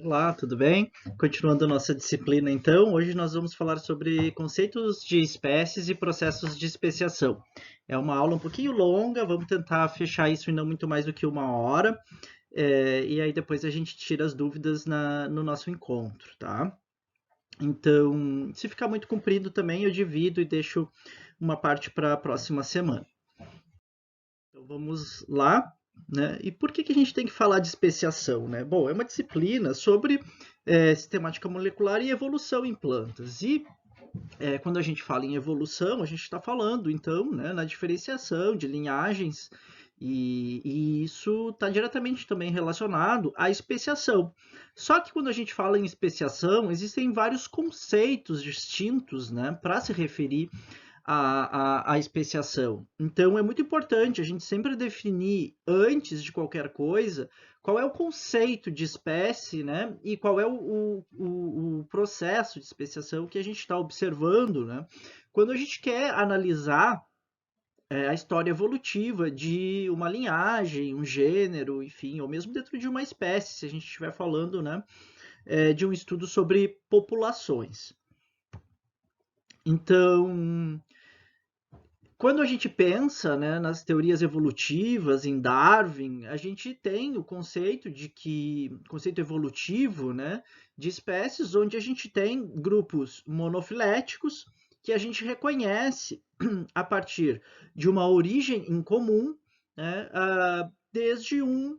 Olá, tudo bem? Continuando nossa disciplina, então, hoje nós vamos falar sobre conceitos de espécies e processos de especiação. É uma aula um pouquinho longa, vamos tentar fechar isso em não muito mais do que uma hora, e aí depois a gente tira as dúvidas no nosso encontro, tá? Então, se ficar muito comprido também, eu divido e deixo uma parte para a próxima semana. Então vamos lá, né? E por que a gente tem que falar de especiação, né? Bom, é uma disciplina sobre sistemática molecular e evolução em plantas. E quando a gente fala em evolução, a gente está falando, então, né, na diferenciação de linhagens, e isso está diretamente também relacionado à especiação. Só que quando a gente fala em especiação, existem vários conceitos distintos, né, para se referir à especiação. Então, é muito importante a gente sempre definir, antes de qualquer coisa, qual é o conceito de espécie, né? E qual é o processo de especiação que a gente está observando, né? Quando a gente quer analisar a história evolutiva de uma linhagem, um gênero, enfim, ou mesmo dentro de uma espécie, se a gente estiver falando, né, de um estudo sobre populações. Então, quando a gente pensa, né, nas teorias evolutivas, em Darwin, a gente tem o conceito evolutivo, né, de espécies onde a gente tem grupos monofiléticos que a gente reconhece a partir de uma origem em comum, né, desde um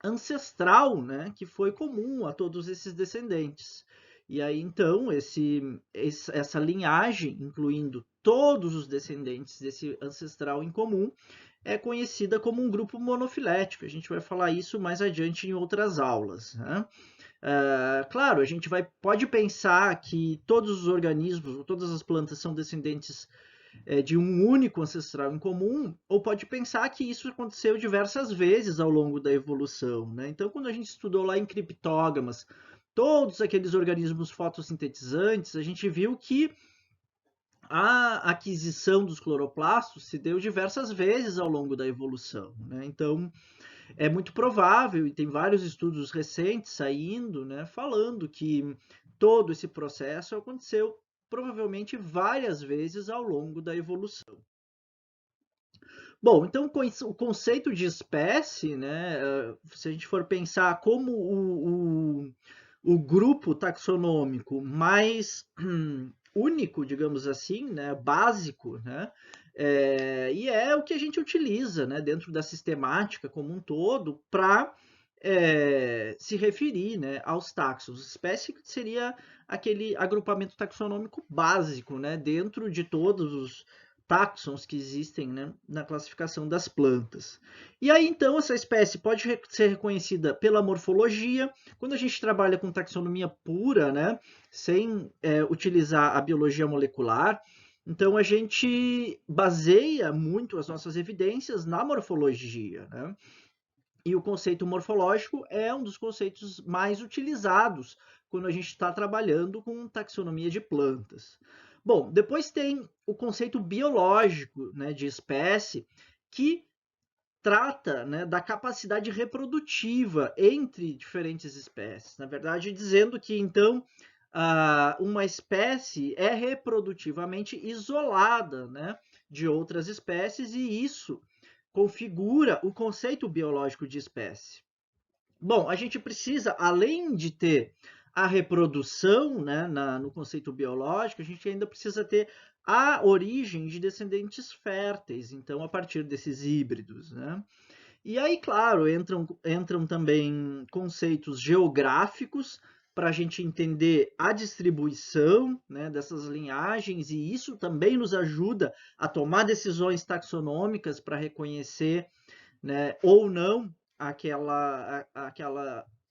ancestral, né, que foi comum a todos esses descendentes. E aí então essa linhagem, incluindo todos os descendentes desse ancestral em comum, é conhecida como um grupo monofilético. A gente vai falar isso mais adiante em outras aulas, né? Claro, a gente pode pensar que todos os organismos, todas as plantas são descendentes de um único ancestral em comum, ou pode pensar que isso aconteceu diversas vezes ao longo da evolução, né? Então, quando a gente estudou lá em criptógamas, todos aqueles organismos fotossintetizantes, a gente viu que a aquisição dos cloroplastos se deu diversas vezes ao longo da evolução, né? Então, é muito provável, e tem vários estudos recentes saindo, né, falando que todo esse processo aconteceu provavelmente várias vezes ao longo da evolução. Bom, então o conceito de espécie, né, se a gente for pensar como o grupo taxonômico mais único, digamos assim, né, básico, né, e é o que a gente utiliza, né, dentro da sistemática como um todo para se referir, né, aos taxons. Espécie seria aquele agrupamento taxonômico básico, né, dentro de todos os táxons que existem, né, na classificação das plantas. E aí, então, essa espécie pode ser reconhecida pela morfologia. Quando a gente trabalha com taxonomia pura, né, sem utilizar a biologia molecular, então a gente baseia muito as nossas evidências na morfologia, né? E o conceito morfológico é um dos conceitos mais utilizados quando a gente está trabalhando com taxonomia de plantas. Bom, depois tem o conceito biológico, né, de espécie, que trata, né, da capacidade reprodutiva entre diferentes espécies. Na verdade, dizendo que então uma espécie é reprodutivamente isolada, né, de outras espécies, e isso configura o conceito biológico de espécie. Bom, a gente precisa, além de ter a reprodução, né, no conceito biológico, a gente ainda precisa ter a origem de descendentes férteis, então, a partir desses híbridos, né? E aí, claro, entram também conceitos geográficos para a gente entender a distribuição, né, dessas linhagens, e isso também nos ajuda a tomar decisões taxonômicas para reconhecer, né, ou não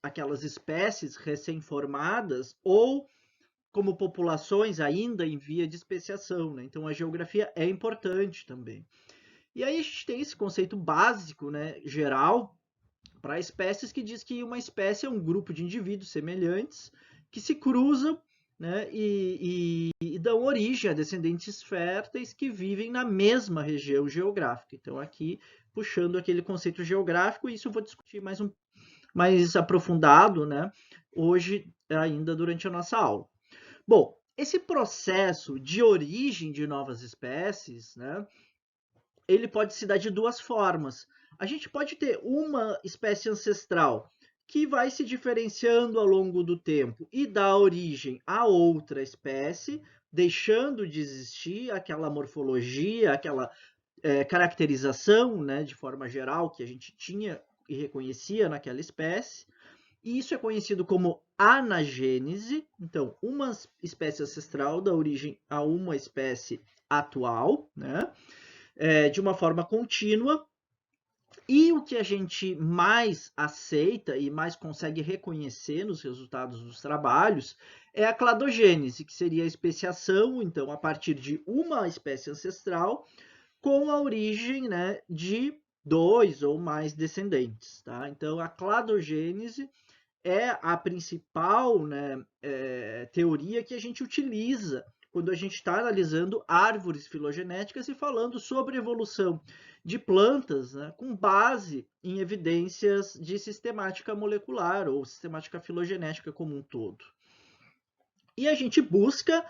aquelas espécies recém-formadas, ou como populações ainda em via de especiação, né? Então a geografia é importante também. E aí a gente tem esse conceito básico, né, geral, para espécies, que diz que uma espécie é um grupo de indivíduos semelhantes que se cruzam, né, e dão origem a descendentes férteis que vivem na mesma região geográfica. Então, aqui, puxando aquele conceito geográfico, isso eu vou discutir mais aprofundado, né, hoje ainda durante a nossa aula. Bom, esse processo de origem de novas espécies, né, ele pode se dar de duas formas. A gente pode ter uma espécie ancestral que vai se diferenciando ao longo do tempo e dá origem a outra espécie, deixando de existir aquela morfologia, aquela caracterização, né, de forma geral, que a gente tinha e reconhecia naquela espécie. E isso é conhecido como anagênese. Então, uma espécie ancestral dá origem a uma espécie atual, né? De uma forma contínua. E o que a gente mais aceita e mais consegue reconhecer nos resultados dos trabalhos é a cladogênese, que seria a especiação, então, a partir de uma espécie ancestral com a origem, né, de dois ou mais descendentes. Tá? Então, a cladogênese é a principal, né, teoria que a gente utiliza quando a gente está analisando árvores filogenéticas e falando sobre evolução de plantas, né, com base em evidências de sistemática molecular ou sistemática filogenética como um todo. E a gente busca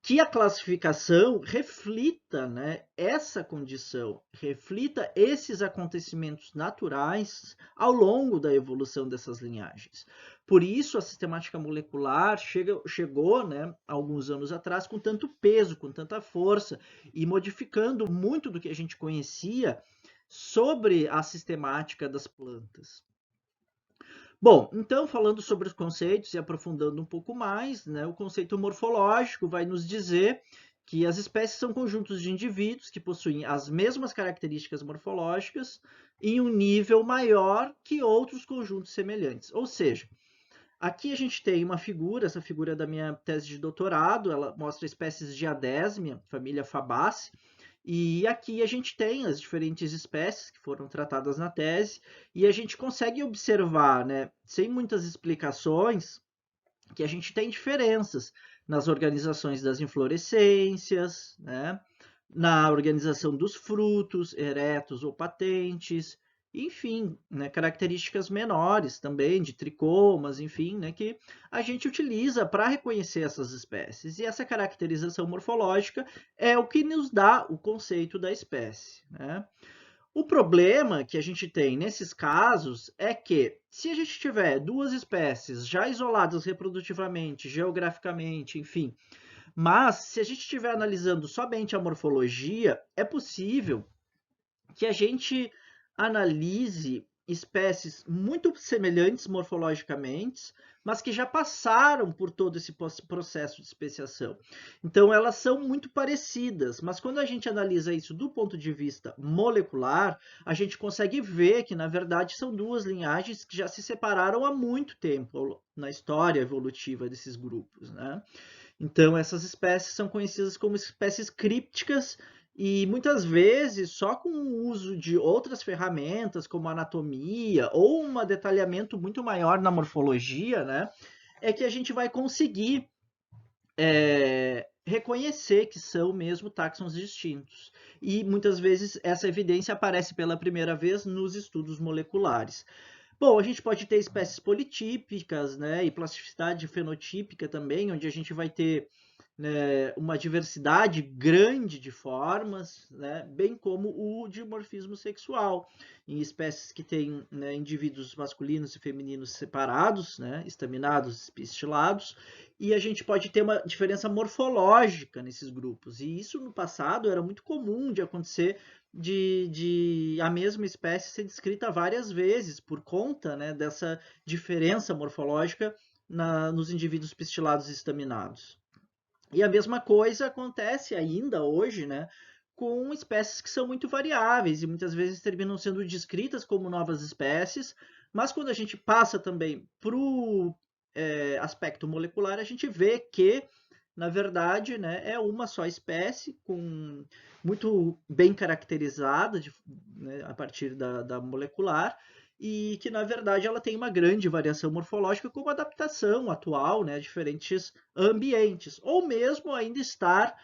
que a classificação reflita, né, essa condição, reflita esses acontecimentos naturais ao longo da evolução dessas linhagens. Por isso, a sistemática molecular chegou, né, alguns anos atrás, com tanto peso, com tanta força, e modificando muito do que a gente conhecia sobre a sistemática das plantas. Bom, então falando sobre os conceitos e aprofundando um pouco mais, né, o conceito morfológico vai nos dizer que as espécies são conjuntos de indivíduos que possuem as mesmas características morfológicas em um nível maior que outros conjuntos semelhantes. Ou seja, aqui a gente tem uma figura, essa figura é da minha tese de doutorado, ela mostra espécies de Adesmia, família Fabaceae, e aqui a gente tem as diferentes espécies que foram tratadas na tese, e a gente consegue observar, né, sem muitas explicações, que a gente tem diferenças nas organizações das inflorescências, né, na organização dos frutos, eretos ou patentes, enfim, né, características menores também, de tricomas, enfim, né, que a gente utiliza para reconhecer essas espécies. E essa caracterização morfológica é o que nos dá o conceito da espécie. Né? O problema que a gente tem nesses casos é que, se a gente tiver duas espécies já isoladas reprodutivamente, geograficamente, enfim, mas se a gente estiver analisando somente a morfologia, é possível que a gente analise espécies muito semelhantes morfologicamente, mas que já passaram por todo esse processo de especiação. Então, elas são muito parecidas, mas quando a gente analisa isso do ponto de vista molecular, a gente consegue ver que, na verdade, são duas linhagens que já se separaram há muito tempo na história evolutiva desses grupos, né? Então, essas espécies são conhecidas como espécies crípticas e muitas vezes só com o uso de outras ferramentas, como anatomia ou um detalhamento muito maior na morfologia, né, é que a gente vai conseguir reconhecer que são mesmo táxons distintos. E muitas vezes essa evidência aparece pela primeira vez nos estudos moleculares. Bom, a gente pode ter espécies politípicas, né, e plasticidade fenotípica também, onde a gente vai ter, né, uma diversidade grande de formas, né, bem como o dimorfismo sexual, em espécies que têm, né, indivíduos masculinos e femininos separados, né, estaminados, espistilados, e a gente pode ter uma diferença morfológica nesses grupos. E isso no passado era muito comum de acontecer de a mesma espécie ser descrita várias vezes por conta, né, dessa diferença morfológica nos indivíduos pistilados e estaminados. E a mesma coisa acontece ainda hoje, né, com espécies que são muito variáveis e muitas vezes terminam sendo descritas como novas espécies, mas quando a gente passa também para o aspecto molecular, a gente vê que, na verdade, né, é uma só espécie, muito bem caracterizada né, a partir da molecular, e que, na verdade, ela tem uma grande variação morfológica como adaptação atual, né, a diferentes ambientes, ou mesmo ainda estar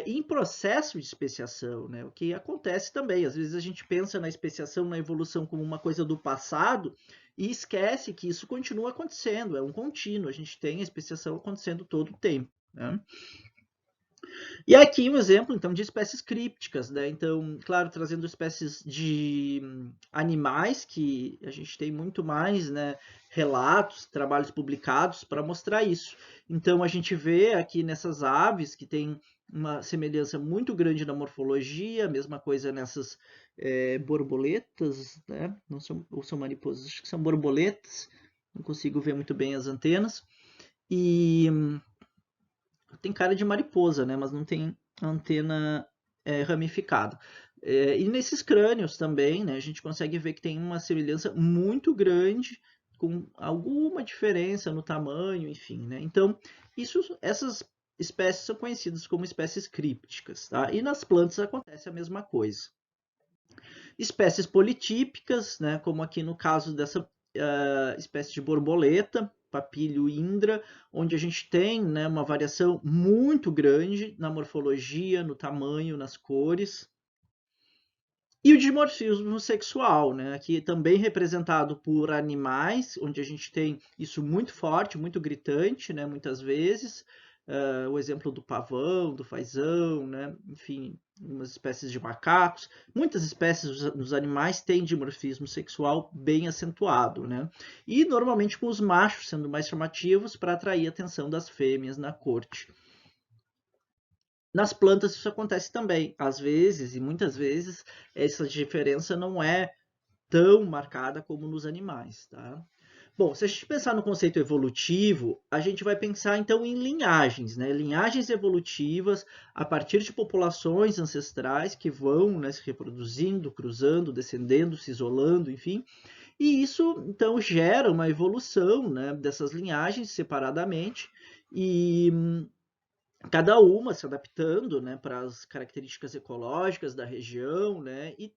em processo de especiação, né, o que acontece também. Às vezes a gente pensa na especiação, na evolução como uma coisa do passado, e esquece que isso continua acontecendo, é um contínuo, a gente tem a especiação acontecendo todo o tempo, né? E aqui um exemplo, então, de espécies crípticas, né? Então, claro, trazendo espécies de animais, que a gente tem muito mais, né, relatos, trabalhos publicados para mostrar isso. Então, a gente vê aqui nessas aves que tem uma semelhança muito grande na morfologia, mesma coisa nessas borboletas, né? Não são, ou são mariposas, acho que são borboletas, não consigo ver muito bem as antenas. E tem cara de mariposa, né? Mas não tem antena ramificada. E nesses crânios também, né? A gente consegue ver que tem uma semelhança muito grande, com alguma diferença no tamanho, enfim, né? Então, essas espécies são conhecidas como espécies crípticas, tá? E nas plantas acontece a mesma coisa. Espécies politípicas, né? Como aqui no caso dessa espécie de borboleta, Papilio indra, onde a gente tem, né, uma variação muito grande na morfologia, no tamanho, nas cores. E o dimorfismo sexual, né, aqui também representado por animais, onde a gente tem isso muito forte, muito gritante, né, muitas vezes. O exemplo do pavão, do fazão, né, enfim, umas espécies de macacos. Muitas espécies dos animais têm dimorfismo sexual bem acentuado, né? E normalmente com os machos sendo mais chamativos para atrair a atenção das fêmeas na corte. Nas plantas isso acontece também, às vezes, e muitas vezes, essa diferença não é tão marcada como nos animais, tá? Bom, se a gente pensar no conceito evolutivo, a gente vai pensar então em linhagens, né? Linhagens evolutivas a partir de populações ancestrais que vão, né, se reproduzindo, cruzando, descendendo, se isolando, enfim. E isso então gera uma evolução, né, dessas linhagens separadamente e cada uma se adaptando, né, para as características ecológicas da região, né, e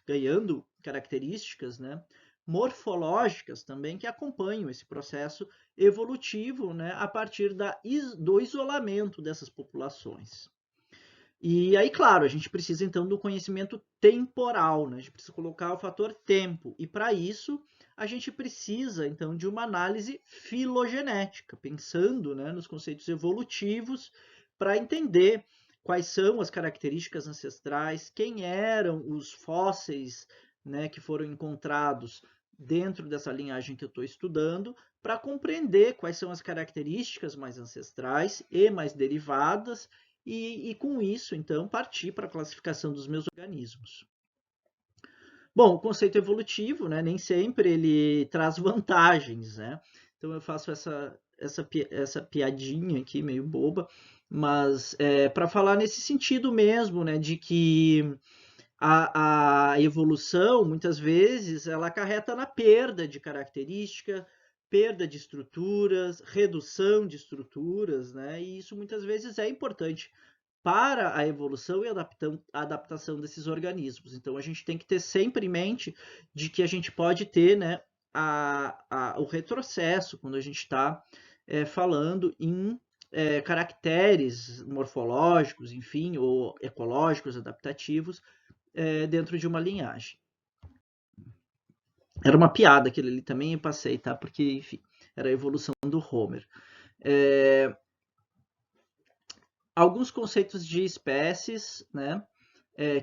ganhando características, né, morfológicas também que acompanham esse processo evolutivo, né, a partir do isolamento dessas populações. E aí, claro, a gente precisa então do conhecimento temporal, né? A gente precisa colocar o fator tempo. E para isso, a gente precisa então de uma análise filogenética, pensando, né, nos conceitos evolutivos para entender quais são as características ancestrais, quem eram os fósseis, né, que foram encontrados dentro dessa linhagem que eu estou estudando, para compreender quais são as características mais ancestrais e mais derivadas e com isso, então, partir para a classificação dos meus organismos. Bom, o conceito evolutivo, né, nem sempre ele traz vantagens, né? Então eu faço essa piadinha aqui, meio boba, mas para falar nesse sentido mesmo, né, de que a evolução, muitas vezes, ela acarreta na perda de característica, perda de estruturas, redução de estruturas, né? E isso muitas vezes é importante para a evolução e a adaptação desses organismos. Então, a gente tem que ter sempre em mente de que a gente pode ter, né, o retrocesso quando a gente está falando em caracteres morfológicos, enfim, ou ecológicos, adaptativos, dentro de uma linhagem. Era uma piada aquele ali também, eu passei, tá? Porque, enfim, era a evolução do Homer. Alguns conceitos de espécies, né?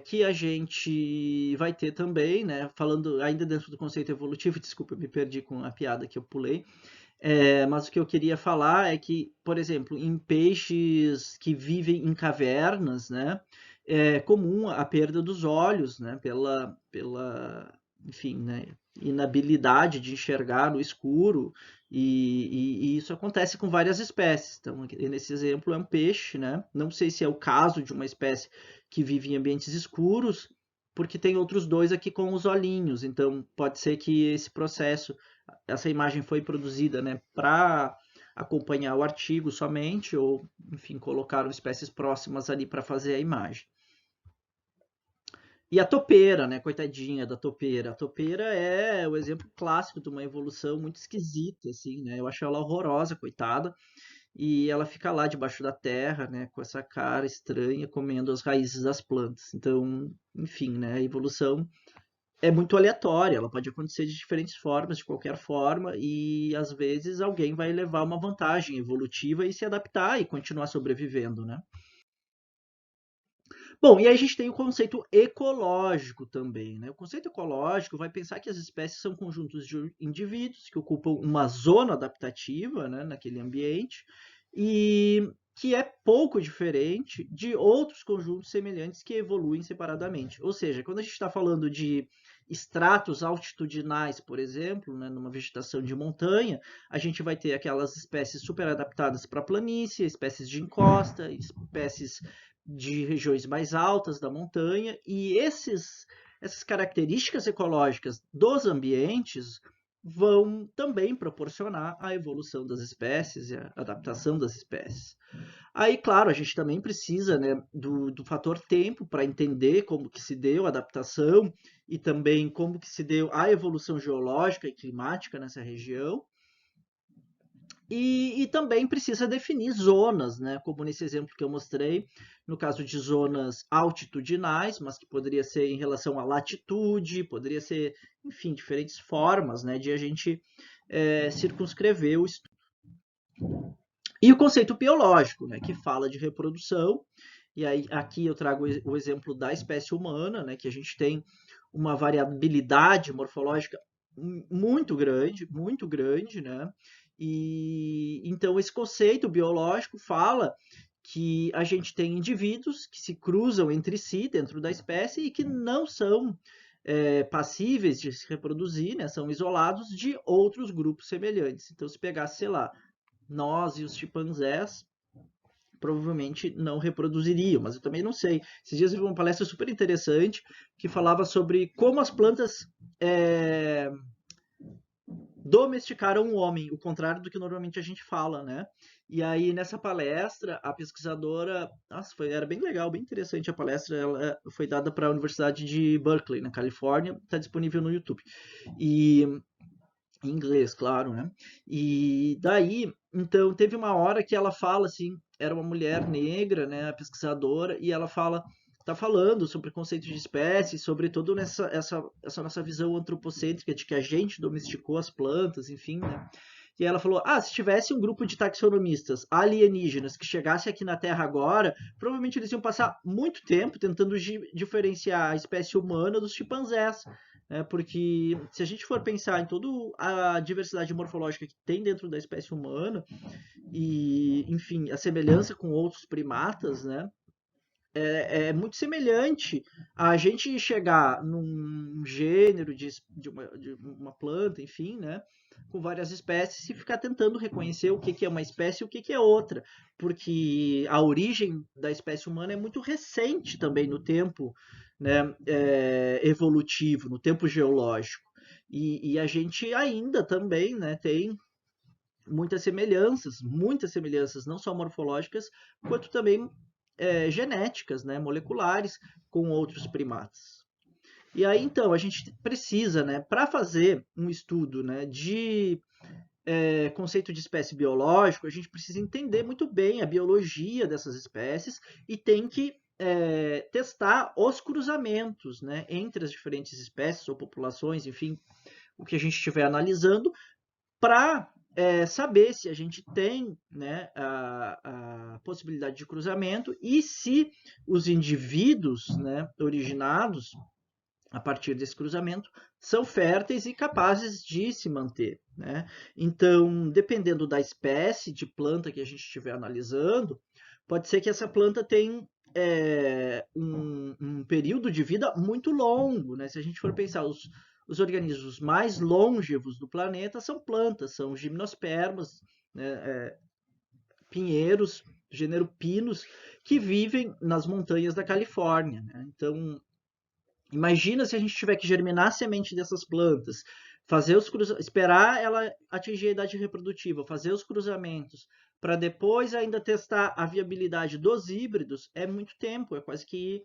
Que a gente vai ter também, né? Falando ainda dentro do conceito evolutivo, desculpa, eu me perdi com a piada que eu pulei. Mas o que eu queria falar é que, por exemplo, em peixes que vivem em cavernas, né, é comum a perda dos olhos, né, enfim, né, inabilidade de enxergar no escuro, e isso acontece com várias espécies. Então, nesse exemplo é um peixe, né? Não sei se é o caso de uma espécie que vive em ambientes escuros, porque tem outros dois aqui com os olhinhos. Então, pode ser que esse processo, essa imagem foi produzida, né, para acompanhar o artigo somente, ou, enfim, colocaram espécies próximas ali para fazer a imagem. E a topeira, né, coitadinha da topeira. A topeira é o exemplo clássico de uma evolução muito esquisita, assim, né? Eu acho ela horrorosa, coitada. E ela fica lá debaixo da terra, né, com essa cara estranha, comendo as raízes das plantas. Então, enfim, né, a evolução é muito aleatória, ela pode acontecer de diferentes formas, de qualquer forma, e às vezes alguém vai levar uma vantagem evolutiva e se adaptar e continuar sobrevivendo, né? Bom, e aí a gente tem o conceito ecológico também, né? O conceito ecológico vai pensar que as espécies são conjuntos de indivíduos que ocupam uma zona adaptativa, né, naquele ambiente e que é pouco diferente de outros conjuntos semelhantes que evoluem separadamente. Ou seja, quando a gente está falando de estratos altitudinais, por exemplo, né, numa vegetação de montanha, a gente vai ter aquelas espécies super adaptadas para planície, espécies de encosta, espécies de regiões mais altas da montanha, e essas características ecológicas dos ambientes vão também proporcionar a evolução das espécies e a adaptação das espécies. Aí, claro, a gente também precisa, né, do fator tempo para entender como que se deu a adaptação e também como que se deu a evolução geológica e climática nessa região. E também precisa definir zonas, né? Como nesse exemplo que eu mostrei, no caso de zonas altitudinais, mas que poderia ser em relação à latitude, poderia ser, enfim, diferentes formas, né, de a gente circunscrever o estudo. E o conceito biológico, né, que fala de reprodução, e aí aqui eu trago o exemplo da espécie humana, né, que a gente tem uma variabilidade morfológica muito grande, né? E então esse conceito biológico fala que a gente tem indivíduos que se cruzam entre si dentro da espécie e que não são passíveis de se reproduzir, né? São isolados de outros grupos semelhantes. Então, se pegasse, sei lá, nós e os chimpanzés, provavelmente não reproduziriam, mas eu também não sei. Esses dias eu vi uma palestra super interessante que falava sobre como as plantas domesticaram o homem, o contrário do que normalmente a gente fala, né? E aí, nessa palestra, a pesquisadora. Nossa, era bem legal, bem interessante a palestra. Ela foi dada para a Universidade de Berkeley, na Califórnia, está disponível no YouTube. E em inglês, claro, né? E daí, então, teve uma hora que ela fala assim, era uma mulher negra, né, a pesquisadora, e ela fala, tá falando sobre o conceito de espécie, sobre toda essa nossa visão antropocêntrica de que a gente domesticou as plantas, enfim, né? E ela falou: ah, se tivesse um grupo de taxonomistas alienígenas que chegasse aqui na Terra agora, provavelmente eles iam passar muito tempo tentando diferenciar a espécie humana dos chimpanzés. Porque se a gente for pensar em toda a diversidade morfológica que tem dentro da espécie humana, e, enfim, a semelhança com outros primatas, né? É muito semelhante a gente chegar num gênero de uma planta, enfim, né? Com várias espécies e ficar tentando reconhecer o que, que é uma espécie e o que, que é outra. Porque a origem da espécie humana é muito recente também no tempo, né, evolutivo, no tempo geológico. E a gente ainda também, né, tem muitas semelhanças, não só morfológicas, quanto também genéticas, né, moleculares, com outros primatas. E aí, então, a gente precisa, né, para fazer um estudo, né, de conceito de espécie biológico, a gente precisa entender muito bem a biologia dessas espécies e tem que testar os cruzamentos, né, entre as diferentes espécies ou populações, enfim, o que a gente estiver analisando, para saber se a gente tem, né, a possibilidade de cruzamento e se os indivíduos, né, originados a partir desse cruzamento são férteis e capazes de se manter, né? Então, dependendo da espécie de planta que a gente estiver analisando, pode ser que essa planta tenha um período de vida muito longo, né? Se a gente for pensar, os organismos mais longevos do planeta são plantas, são gimnospermas, né? Pinheiros, gênero Pinus, que vivem nas montanhas da Califórnia, né? Então, imagina se a gente tiver que germinar a semente dessas plantas, esperar ela atingir a idade reprodutiva, fazer os cruzamentos, para depois ainda testar a viabilidade dos híbridos, é muito tempo, é quase que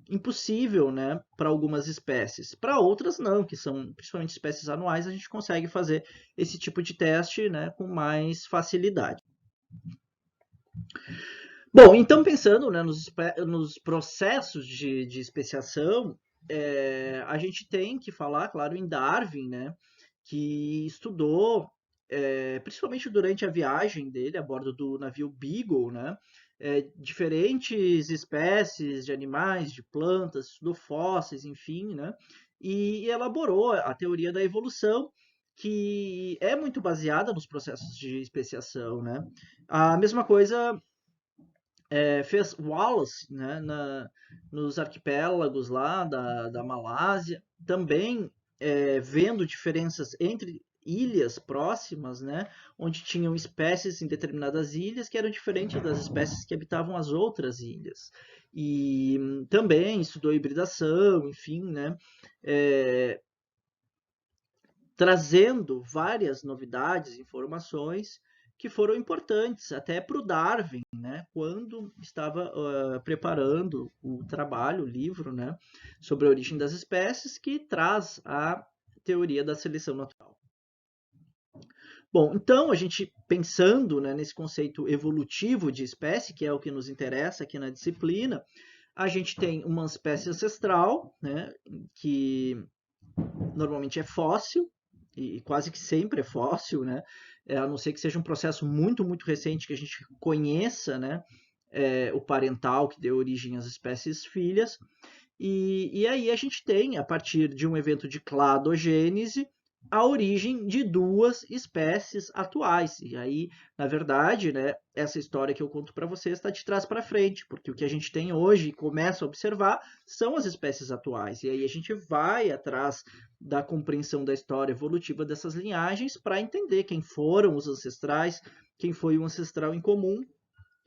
impossível, né, para algumas espécies. Para outras não, que são principalmente espécies anuais, a gente consegue fazer esse tipo de teste, né, com mais facilidade. Bom, então pensando, né, nos processos de especiação, a gente tem que falar, claro, em Darwin, né, que estudou, principalmente durante a viagem dele a bordo do navio Beagle, né, diferentes espécies de animais, de plantas, estudou fósseis, enfim, né, e elaborou a teoria da evolução, que é muito baseada nos processos de especiação, né. A mesma coisa fez Wallace, né, nos arquipélagos lá da Malásia, também vendo diferenças entre ilhas próximas, né, onde tinham espécies em determinadas ilhas que eram diferentes das espécies que habitavam as outras ilhas. E também estudou hibridação, enfim, né, trazendo várias novidades, informações que foram importantes até para o Darwin, né, quando estava preparando o trabalho, o livro, né, sobre a origem das espécies, que traz a teoria da seleção natural. Bom, então a gente pensando, né, nesse conceito evolutivo de espécie, que é o que nos interessa aqui na disciplina, a gente tem uma espécie ancestral, né, que normalmente é fóssil, e quase que sempre é fóssil, né? A não ser que seja um processo muito, muito recente que a gente conheça, né? O parental que deu origem às espécies filhas. E aí a gente tem, a partir de um evento de cladogênese, a origem de duas espécies atuais. E aí, na verdade, né, essa história que eu conto para vocês está de trás para frente, porque o que a gente tem hoje e começa a observar são as espécies atuais. E aí a gente vai atrás da compreensão da história evolutiva dessas linhagens para entender quem foram os ancestrais, quem foi o ancestral em comum,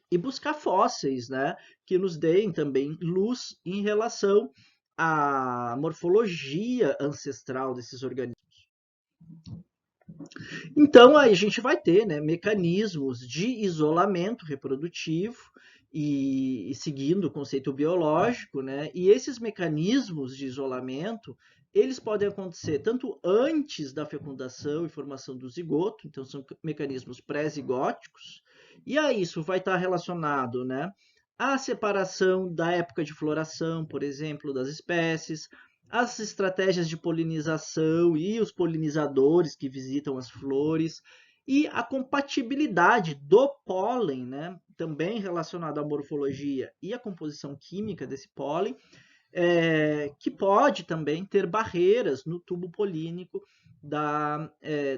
e buscar fósseis, né, que nos deem também luz em relação à morfologia ancestral desses organismos. Então, aí a gente vai ter, né, mecanismos de isolamento reprodutivo e seguindo o conceito biológico, né, e esses mecanismos de isolamento, eles podem acontecer tanto antes da fecundação e formação do zigoto, então são mecanismos pré-zigóticos, e aí isso vai estar relacionado, né, à separação da época de floração, por exemplo, das espécies, as estratégias de polinização e os polinizadores que visitam as flores, e a compatibilidade do pólen, né, também relacionado à morfologia e à composição química desse pólen, que pode também ter barreiras no tubo polínico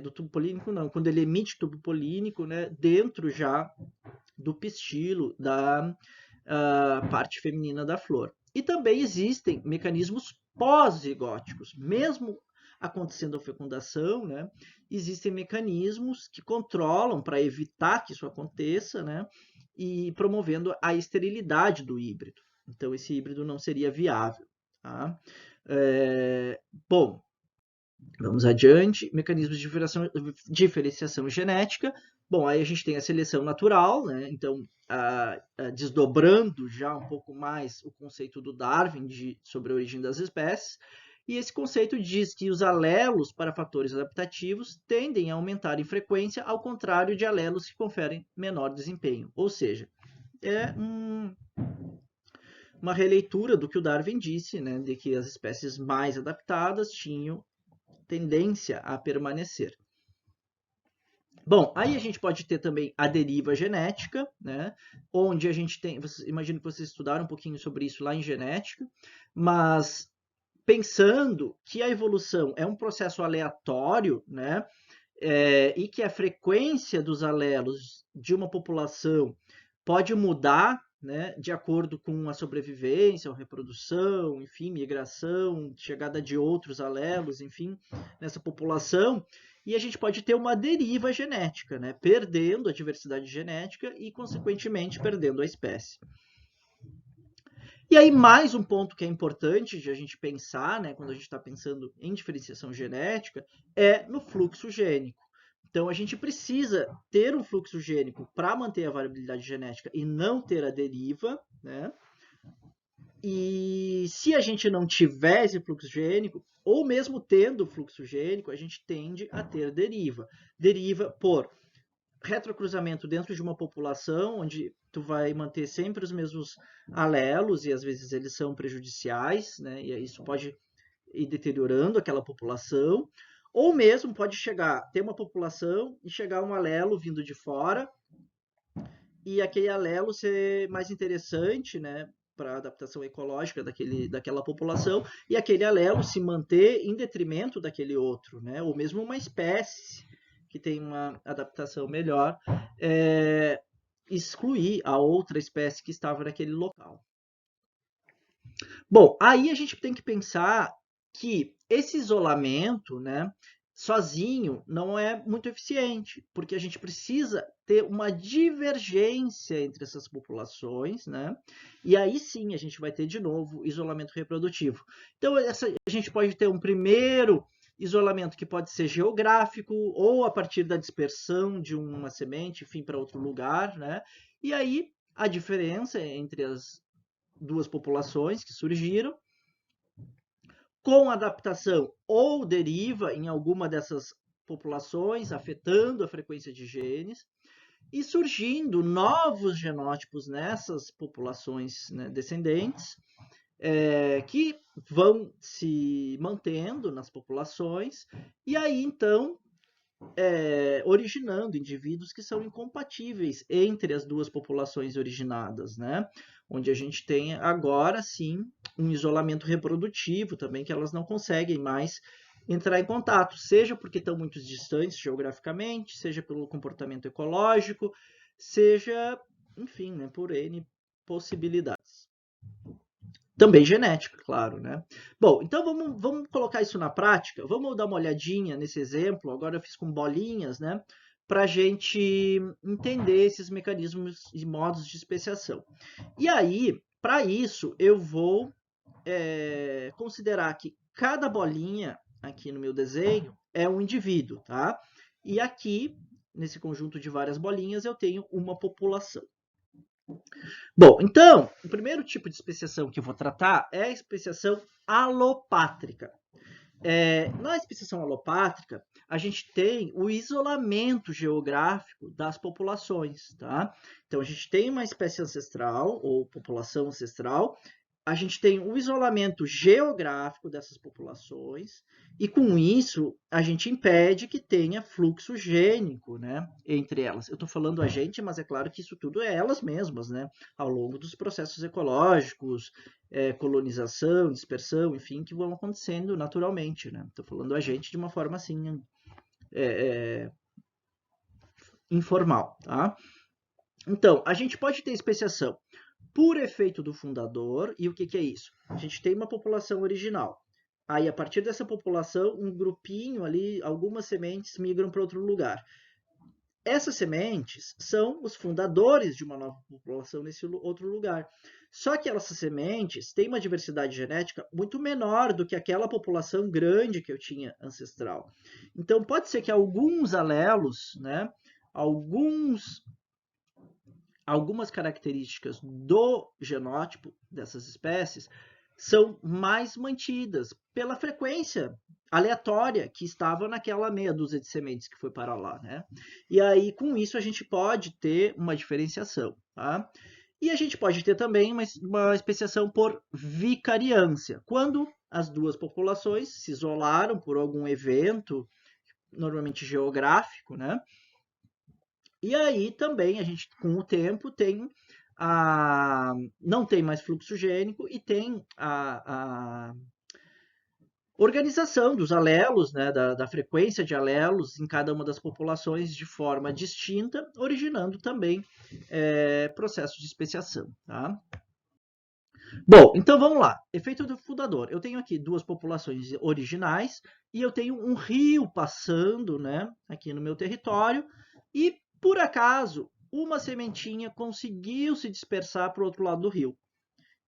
do tubo polínico não, quando ele emite tubo polínico, né, dentro já do pistilo da parte feminina da flor. E também existem mecanismos pós-zigóticos, mesmo acontecendo a fecundação, né, existem mecanismos que controlam para evitar que isso aconteça, né, e promovendo a esterilidade do híbrido. Então, esse híbrido não seria viável. Tá? Bom, vamos adiante. Mecanismos de diferenciação genética. Bom, aí a gente tem a seleção natural, né? Então, desdobrando já um pouco mais o conceito do Darwin sobre a origem das espécies. E esse conceito diz que os alelos para fatores adaptativos tendem a aumentar em frequência, ao contrário de alelos que conferem menor desempenho. Ou seja, é uma releitura do que o Darwin disse, né? De que as espécies mais adaptadas tinham tendência a permanecer. Bom, aí a gente pode ter também a deriva genética, né? Onde a gente tem, imagino que vocês estudaram um pouquinho sobre isso lá em genética, mas pensando que a evolução é um processo aleatório, né? E que a frequência dos alelos de uma população pode mudar, né, de acordo com a sobrevivência, a reprodução, enfim, migração, chegada de outros alelos, enfim, nessa população, e a gente pode ter uma deriva genética, né, perdendo a diversidade genética e, consequentemente, perdendo a espécie. E aí, mais um ponto que é importante de a gente pensar, né, quando a gente está pensando em diferenciação genética, é no fluxo gênico. Então, a gente precisa ter um fluxo gênico para manter a variabilidade genética e não ter a deriva, né? E se a gente não tiver esse fluxo gênico, ou mesmo tendo fluxo gênico, a gente tende a ter deriva. Deriva por retrocruzamento dentro de uma população, onde tu vai manter sempre os mesmos alelos, e às vezes eles são prejudiciais, né? E isso pode ir deteriorando aquela população, ou mesmo pode ter uma população e chegar um alelo vindo de fora, e aquele alelo ser mais interessante, né, para a adaptação ecológica daquela população, e aquele alelo se manter em detrimento daquele outro, né, ou mesmo uma espécie que tem uma adaptação melhor, excluir a outra espécie que estava naquele local. Bom, aí a gente tem que pensar que esse isolamento, né, sozinho não é muito eficiente, porque a gente precisa ter uma divergência entre essas populações, né? E aí sim a gente vai ter de novo isolamento reprodutivo. Então a gente pode ter um primeiro isolamento que pode ser geográfico ou a partir da dispersão de uma semente, enfim, para outro lugar, né? E aí a diferença entre as duas populações que surgiram, com adaptação ou deriva em alguma dessas populações, afetando a frequência de genes, e surgindo novos genótipos nessas populações, né, descendentes, que vão se mantendo nas populações, e aí então originando indivíduos que são incompatíveis entre as duas populações originadas, né? Onde a gente tem agora sim um isolamento reprodutivo também, que elas não conseguem mais entrar em contato, seja porque estão muito distantes geograficamente, seja pelo comportamento ecológico, seja, enfim, né, por N possibilidades. Também genética, claro, né? Bom, então vamos colocar isso na prática. Vamos dar uma olhadinha nesse exemplo. Agora eu fiz com bolinhas, né? Para a gente entender esses mecanismos e modos de especiação. E aí, para isso, eu vou considerar que cada bolinha aqui no meu desenho é um indivíduo, tá? E aqui, nesse conjunto de várias bolinhas, eu tenho uma população. Bom, então, o primeiro tipo de especiação que eu vou tratar é a especiação alopátrica. Na especiação alopátrica, a gente tem o isolamento geográfico das populações, tá? Então, a gente tem uma espécie ancestral, ou população ancestral, a gente tem o isolamento geográfico dessas populações, e com isso a gente impede que tenha fluxo gênico, né, entre elas. Eu estou falando a gente, mas é claro que isso tudo é elas mesmas, né, ao longo dos processos ecológicos, colonização, dispersão, enfim, que vão acontecendo naturalmente, né. Estou falando a gente de uma forma assim informal, tá? Então, a gente pode ter especiação por efeito do fundador, e o que é isso? A gente tem uma população original. Aí, a partir dessa população, um grupinho ali, algumas sementes migram para outro lugar. Essas sementes são os fundadores de uma nova população nesse outro lugar. Só que essas sementes têm uma diversidade genética muito menor do que aquela população grande que eu tinha ancestral. Então, pode ser que alguns alelos, né, algumas características do genótipo dessas espécies são mais mantidas pela frequência aleatória que estava naquela meia dúzia de sementes que foi para lá, né? E aí, com isso, a gente pode ter uma diferenciação, tá? E a gente pode ter também uma especiação por vicariância, quando as duas populações se isolaram por algum evento, normalmente geográfico, né? E aí também a gente, com o tempo, não tem mais fluxo gênico e tem a organização dos alelos, né, da frequência de alelos em cada uma das populações de forma distinta, originando também processo de especiação. Tá? Bom, então vamos lá. Efeito do fundador. Eu tenho aqui duas populações originais e eu tenho um rio passando, né, aqui no meu território e, por acaso, uma sementinha conseguiu se dispersar para o outro lado do rio.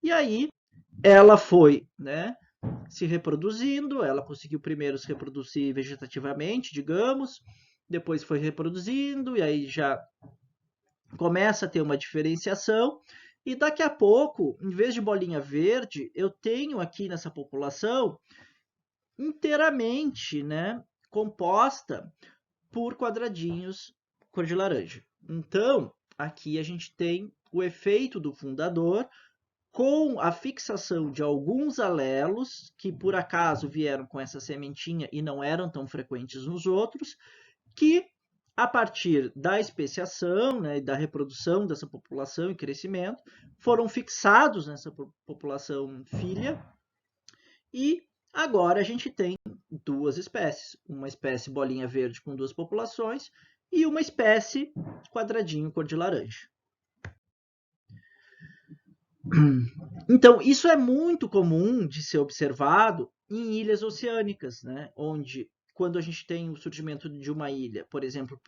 E aí ela foi, né, se reproduzindo, ela conseguiu primeiro se reproduzir vegetativamente, digamos, depois foi reproduzindo e aí já começa a ter uma diferenciação. E daqui a pouco, em vez de bolinha verde, eu tenho aqui nessa população inteiramente, né, composta por quadradinhos cor de laranja. Então, aqui a gente tem o efeito do fundador com a fixação de alguns alelos que por acaso vieram com essa sementinha e não eram tão frequentes nos outros, que a partir da especiação, né, e da reprodução dessa população e crescimento, foram fixados nessa população filha, e agora a gente tem duas espécies, uma espécie bolinha verde com duas populações e uma espécie quadradinho cor de laranja. Então, isso é muito comum de ser observado em ilhas oceânicas, né? Onde, quando a gente tem o surgimento de uma ilha, por exemplo,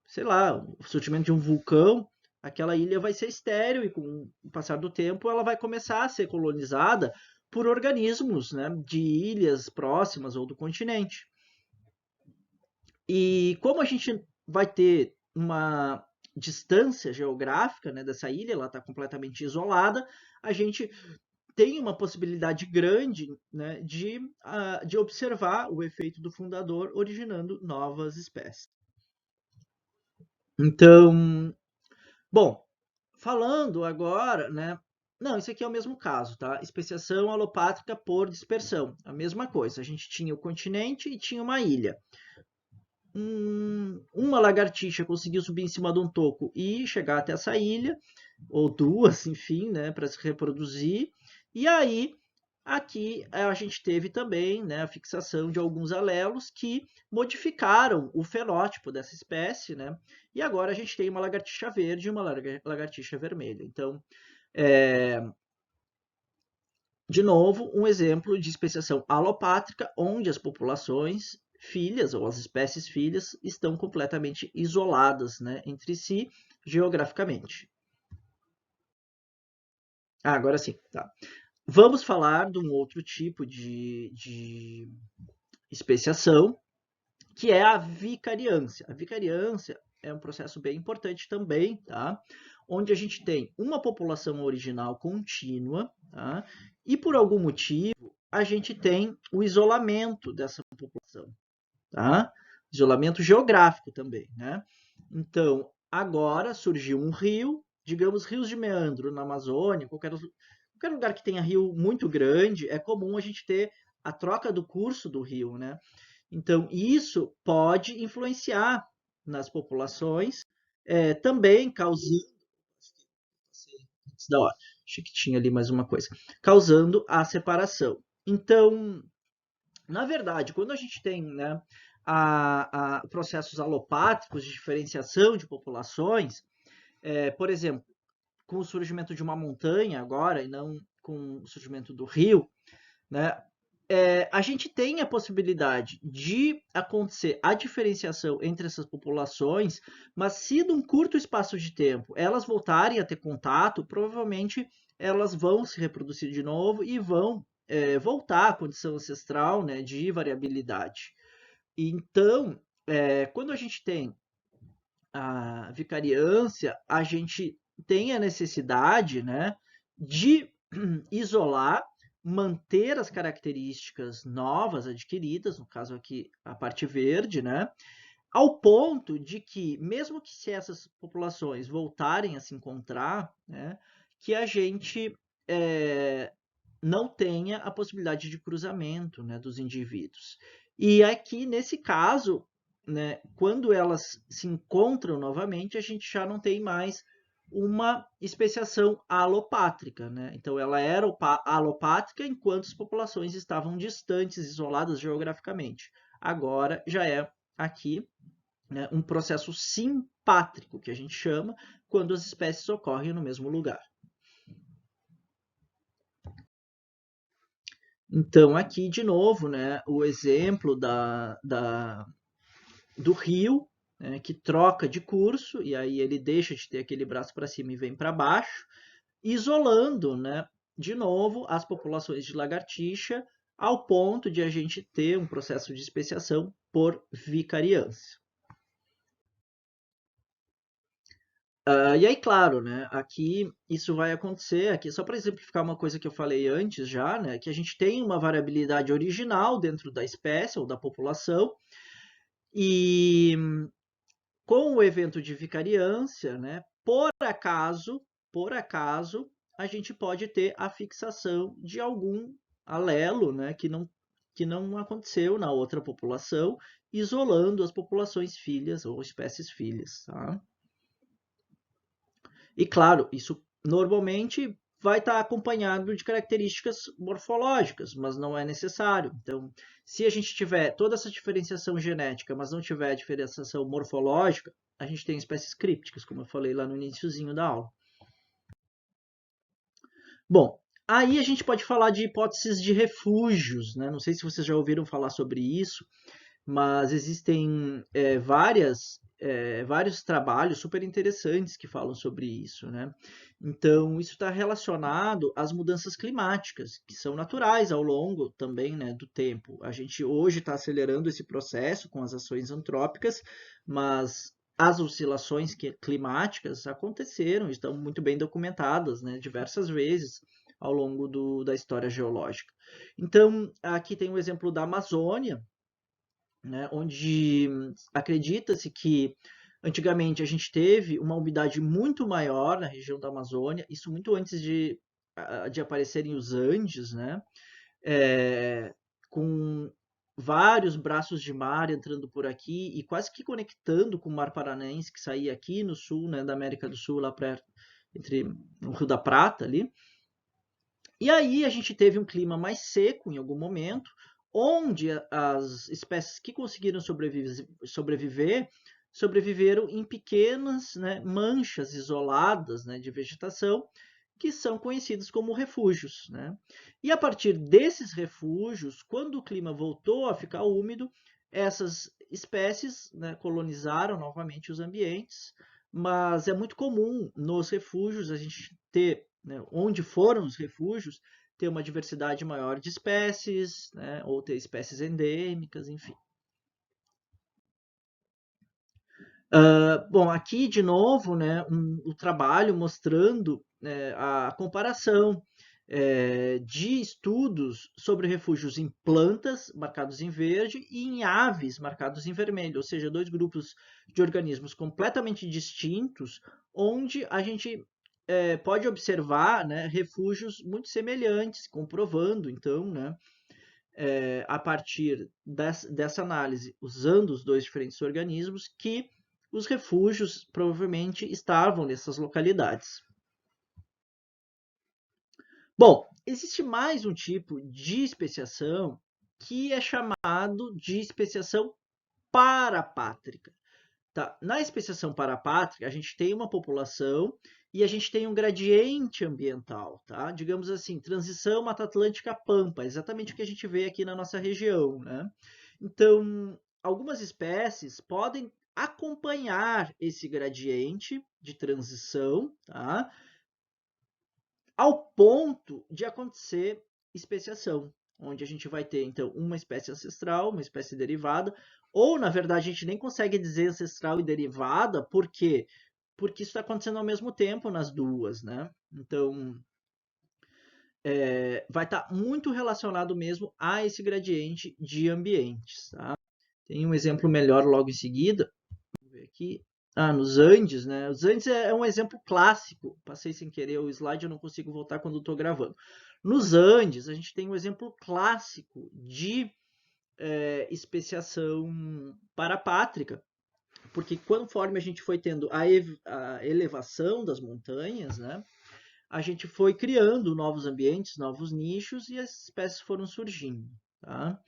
sei lá, o surgimento de um vulcão, aquela ilha vai ser estéril e com o passar do tempo ela vai começar a ser colonizada por organismos, né, de ilhas próximas ou do continente. E como a gente vai ter uma distância geográfica, né, dessa ilha, ela está completamente isolada, a gente tem uma possibilidade grande, né, de observar o efeito do fundador originando novas espécies. Então, bom, falando agora, né? Não, isso aqui é o mesmo caso, tá? Especiação alopátrica por dispersão, a mesma coisa. A gente tinha o continente e tinha uma ilha. Uma lagartixa conseguiu subir em cima de um toco e chegar até essa ilha, ou duas, enfim, né, para se reproduzir. E aí, aqui a gente teve também, né, a fixação de alguns alelos que modificaram o fenótipo dessa espécie, né? E agora a gente tem uma lagartixa verde e uma lagartixa vermelha. Então, de novo, um exemplo de especiação alopátrica, onde as populações filhas, ou as espécies filhas, estão completamente isoladas, né, entre si, geograficamente. Agora sim, tá. Vamos falar de um outro tipo de especiação, que é a vicariância. A vicariância é um processo bem importante também, tá? Onde a gente tem uma população original contínua, tá? E por algum motivo a gente tem o isolamento dessa população, tá? Isolamento geográfico também, né? Então, agora surgiu um rio, digamos rios de meandro na Amazônia, qualquer lugar que tenha rio muito grande, é comum a gente ter a troca do curso do rio, né? Então, isso pode influenciar nas populações, também causando. Antes da hora, achei que tinha ali mais uma coisa. Causando a separação. Então, na verdade, quando a gente tem, né, processos alopátricos de diferenciação de populações, por exemplo, com o surgimento de uma montanha agora, e não com o surgimento do rio, né, a gente tem a possibilidade de acontecer a diferenciação entre essas populações, mas se num curto espaço de tempo elas voltarem a ter contato, provavelmente elas vão se reproduzir de novo e vão voltar à condição ancestral, né, de variabilidade. Então, quando a gente tem a vicariância, a gente tem a necessidade, né, de isolar, manter as características novas adquiridas, no caso aqui a parte verde, né, ao ponto de que, mesmo que se essas populações voltarem a se encontrar, né, que a gente não tenha a possibilidade de cruzamento, né, dos indivíduos. E aqui, nesse caso, né, quando elas se encontram novamente, a gente já não tem mais uma especiação alopátrica, né? Então, ela era alopátrica enquanto as populações estavam distantes, isoladas geograficamente. Agora já é aqui, né, um processo simpátrico, que a gente chama, quando as espécies ocorrem no mesmo lugar. Então, aqui de novo, né, o exemplo do rio, né, que troca de curso, e aí ele deixa de ter aquele braço para cima e vem para baixo, isolando, né, de novo as populações de lagartixa, ao ponto de a gente ter um processo de especiação por vicariância. E aí, claro, né, aqui isso vai acontecer, aqui só para exemplificar uma coisa que eu falei antes já, né, que a gente tem uma variabilidade original dentro da espécie ou da população, E com o evento de vicariância, né, por acaso, a gente pode ter a fixação de algum alelo, né, que não aconteceu na outra população, isolando as populações filhas ou espécies filhas. Tá? E claro, isso normalmente vai estar acompanhado de características morfológicas, mas não é necessário. Então, se a gente tiver toda essa diferenciação genética, mas não tiver diferenciação morfológica, a gente tem espécies crípticas, como eu falei lá no iniciozinho da aula. Bom, aí a gente pode falar de hipóteses de refúgios, né? Não sei se vocês já ouviram falar sobre isso, mas existem vários trabalhos super interessantes que falam sobre isso, né? Então, isso está relacionado às mudanças climáticas, que são naturais ao longo também, né, do tempo. A gente hoje está acelerando esse processo com as ações antrópicas, mas as oscilações climáticas aconteceram, estão muito bem documentadas, né, diversas vezes ao longo da história geológica. Então, aqui tem o exemplo da Amazônia, né, onde acredita-se que antigamente a gente teve uma umidade muito maior na região da Amazônia, isso muito antes de aparecerem os Andes, né, com vários braços de mar entrando por aqui e quase que conectando com o Mar Paranaense, que saía aqui no sul, né, da América do Sul, lá perto, entre o Rio da Prata ali. E aí a gente teve um clima mais seco em algum momento, onde as espécies que conseguiram sobreviveram em pequenas, né, manchas isoladas, né, de vegetação, que são conhecidas como refúgios. Né? E a partir desses refúgios, quando o clima voltou a ficar úmido, essas espécies, né, colonizaram novamente os ambientes, mas é muito comum nos refúgios a gente ter, né, onde foram os refúgios, ter uma diversidade maior de espécies, né, ou ter espécies endêmicas, enfim. Bom, aqui de novo, né, o trabalho mostrando, né, a comparação de estudos sobre refúgios em plantas, marcados em verde, e em aves, marcados em vermelho, ou seja, dois grupos de organismos completamente distintos, onde a gente pode observar, né, refúgios muito semelhantes, comprovando, então, né, a partir dessa análise, usando os dois diferentes organismos, que os refúgios provavelmente estavam nessas localidades. Bom, existe mais um tipo de especiação que é chamado de especiação parapátrica. Tá? Na especiação parapátrica, a gente tem uma população e a gente tem um gradiente ambiental, tá? Digamos assim, transição Mata Atlântica-Pampa, exatamente o que a gente vê aqui na nossa região, né? Então, algumas espécies podem acompanhar esse gradiente de transição, tá? Ao ponto de acontecer especiação, onde a gente vai ter, então, uma espécie ancestral, uma espécie derivada, ou, na verdade, a gente nem consegue dizer ancestral e derivada, por quê? Porque isso está acontecendo ao mesmo tempo nas duas, né? Então, vai estar muito relacionado mesmo a esse gradiente de ambientes, tá? Tem um exemplo melhor logo em seguida. Vamos ver aqui. Nos Andes, né? Os Andes é um exemplo clássico. Passei sem querer o slide, eu não consigo voltar quando estou gravando. Nos Andes, a gente tem um exemplo clássico de especiação parapátrica, porque conforme a gente foi tendo a elevação das montanhas, né, a gente foi criando novos ambientes, novos nichos e as espécies foram surgindo. Tá?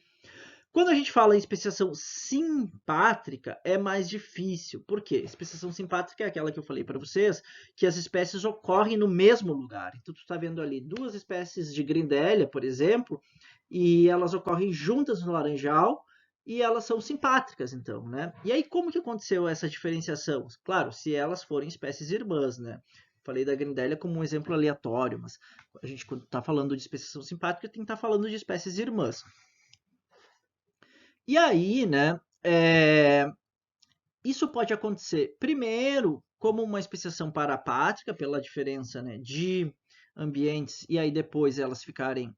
Quando a gente fala em especiação simpátrica, é mais difícil. Por quê? Especiação simpátrica é aquela que eu falei para vocês, que as espécies ocorrem no mesmo lugar. Então, tu está vendo ali duas espécies de grindelia, por exemplo, e elas ocorrem juntas no laranjal, e elas são simpátricas, então, né? E aí, como que aconteceu essa diferenciação? Claro, se elas forem espécies irmãs, né? Falei da grindelia como um exemplo aleatório, mas a gente, quando está falando de especiação simpátrica, tem que estar falando de espécies irmãs. E aí, né, isso pode acontecer primeiro como uma especiação parapátrica, pela diferença, né, de ambientes, e aí depois elas ficarem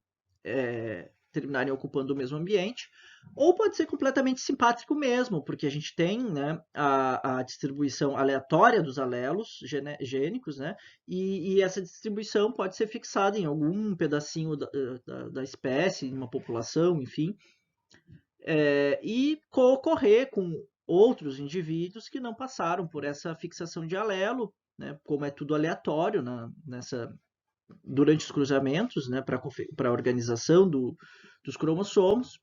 terminarem ocupando o mesmo ambiente, ou pode ser completamente simpátrico mesmo, porque a gente tem, né, a distribuição aleatória dos alelos gênicos, né, e essa distribuição pode ser fixada em algum pedacinho da espécie, em uma população, enfim, e co-ocorrer com outros indivíduos que não passaram por essa fixação de alelo, né, como é tudo aleatório durante os cruzamentos, né, para a organização dos cromossomos.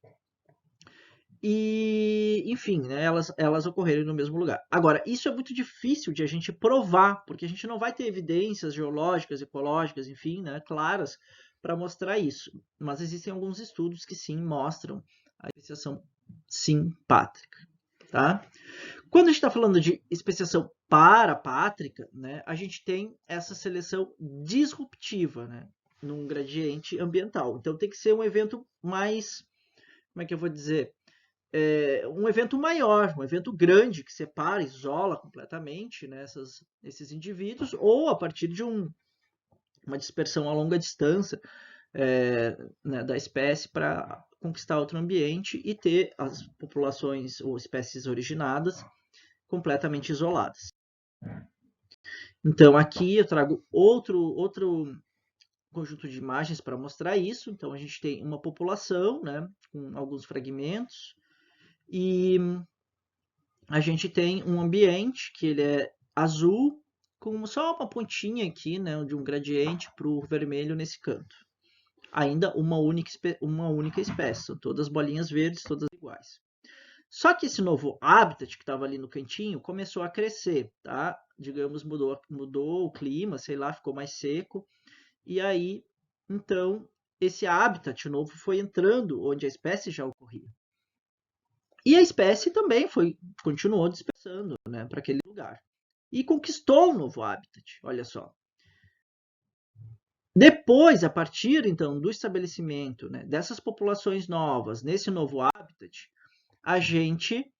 E, enfim, né, elas ocorrerem no mesmo lugar. Agora, isso é muito difícil de a gente provar, porque a gente não vai ter evidências geológicas, ecológicas, enfim, né, claras para mostrar isso. Mas existem alguns estudos que sim mostram a especiação simpátrica. Tá? Quando a gente está falando de especiação parapátrica, né, a gente tem essa seleção disruptiva, né, num gradiente ambiental. Então tem que ser um evento mais, como é que eu vou dizer? Um evento maior, um evento grande que separa, isola completamente, né, esses indivíduos, ou a partir de uma dispersão a longa distância né, da espécie para conquistar outro ambiente e ter as populações ou espécies originadas completamente isoladas. Então aqui eu trago outro conjunto de imagens para mostrar isso. Então a gente tem uma população, né, com alguns fragmentos, e a gente tem um ambiente que ele é azul, com só uma pontinha aqui, né, de um gradiente para o vermelho nesse canto. Ainda uma única espécie, são todas bolinhas verdes, todas iguais. Só que esse novo habitat que estava ali no cantinho começou a crescer, tá? Digamos, mudou o clima, sei lá, ficou mais seco. E aí, então, esse habitat novo foi entrando onde a espécie já ocorria. E a espécie também continuou dispersando, né, para aquele lugar. E conquistou um novo habitat, olha só. Depois, a partir então do estabelecimento, né, dessas populações novas nesse novo habitat, a gente